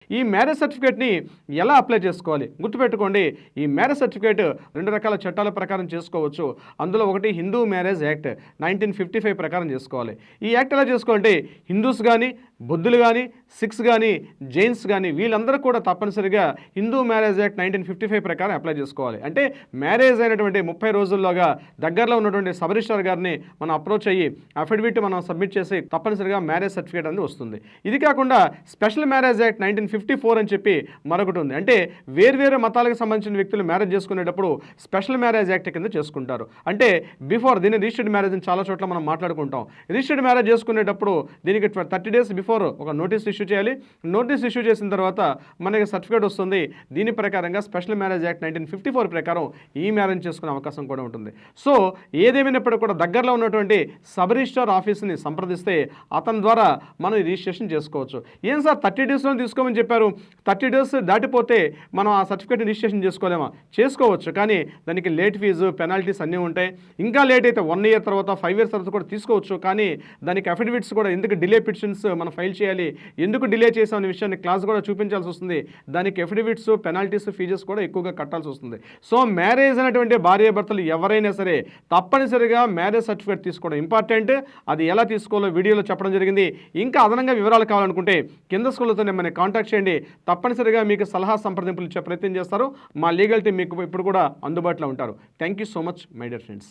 ఈ మ్యారేజ్ సర్టిఫికేట్ని ఎలా అప్లై చేసుకోవాలి? గుర్తుపెట్టుకోండి, ఈ మ్యారేజ్ సర్టిఫికేట్ 2 రకాల చట్టాల ప్రకారం చేసుకోవచ్చు. అందులో ఒకటి హిందూ మ్యారేజ్ యాక్ట్ 1955 ప్రకారం చేసుకోవాలి. ఈ యాక్ట్ ఎలా చేసుకోవాలంటే హిందూస్ కానీ, బుద్ధులు కానీ, సిఖ్స్ కానీ, జైన్స్ కానీ వీళ్ళందరూ కూడా తప్పనిసరిగా హిందూ మ్యారేజ్ యాక్ట్ 1955 ప్రకారం అప్లై చేసుకోవాలి. అంటే మ్యారేజ్ అయినటువంటి 30 రోజుల్లోగా దగ్గరలో ఉన్నటువంటి సబ్ రిజిస్ట్రార్ గారిని మనం అప్రోచ్ అయ్యి అఫిడవిట్ మనం సబ్మిట్ చేసి తప్పనిసరిగా మ్యారేజ్ సర్టిఫికేట్ అనేది వస్తుంది. ఇది కాకుండా స్పెషల్ మ్యారేజ్ యాక్ట్ 1954 అని చెప్పి మరొకటి ఉంది. అంటే వేర్వేరు మతాలకు సంబంధించిన వ్యక్తులు మ్యారేజ్ చేసుకునేటప్పుడు స్పెషల్ మ్యారేజ్ యాక్ట్ కింద చేసుకుంటారు. అంటే బిఫోర్ దీన్ని రిజిస్టర్డ్ మ్యారేజ్ అని చాలా చోట్ల మనం మాట్లాడుకుంటాం. రిజిస్టర్డ్ మ్యారేజ్ చేసుకునేటప్పుడు దీనికి 30 డేస్ బిఫోర్ ఒక నోటీస్ ఇష్యూ చేయాలి. నోటీస్ ఇష్యూ చేసిన తర్వాత మనకి సర్టిఫికేట్ వస్తుంది. దీని ప్రకారంగా స్పెషల్ మ్యారేజ్ యాక్ట్ 1954 ప్రకారం ఈ మ్యారేజ్ చేసుకునే అవకాశం కూడా ఉంటుంది. సో ఏదేమైనప్పటికీ కూడా దగ్గరలో ఉన్నటువంటి సబ్ రిజిస్ట్రార్ ఆఫీస్ని సంప్రదిస్తే అతని ద్వారా మనం ఈ రిజిస్ట్రేషన్ చేసుకోవచ్చు. ఏం సార్ 30 డేస్లో తీసుకోమని చెప్పారు, 30 డేస్ దాటిపోతే మనం ఆ సర్టిఫికేట్ రిజిస్ట్రేషన్ చేసుకోలేమా? చేసుకోవచ్చు, కానీ దానికి లేట్ ఫీజు పెనాల్టీస్ అన్నీ ఉంటాయి. ఇంకా లేట్ అయితే 1 ఇయర్ తర్వాత 5 ఇయర్స్ తర్వాత కూడా తీసుకోవచ్చు. కానీ దానికి అఫిడవిట్స్ కూడా ఎందుకు డిలే పిటిషన్స్ మనం ఫైల్ చేయాలి, ఎందుకు డిలే చేసాం అనే విషయాన్ని క్లాస్ కూడా చూపించాల్సి వస్తుంది. దానికి అఫిడవిట్స్ పెనాల్టీస్ ఫీజెస్ కూడా ఎక్కువగా కట్టాల్సి వస్తుంది. సో మ్యారేజ్ అనేటువంటి భార్యాభర్తలు ఎవరైనా సరే తప్పనిసరిగా మ్యారేజ్ సర్టిఫికేట్ తీసుకోవడం ఇంపార్టెంట్. అది ఎలా తీసుకోవాలో వీడియోలో చెప్పడం జరిగింది. ఇంకా అదనంగా వివరాలు కావాలనుకుంటే కింద స్కూల్తో మనం కాంటాక్ట్ చేయండి. తప్పనిసరిగా మీకు సలహా సంప్రదింపులు ఇచ్చే ప్రయత్నం చేస్తారు. మా లీగల్ టీం మీకు ఇప్పుడు కూడా అందుబాటులో ఉంటారు. Thank you so much my dear friends.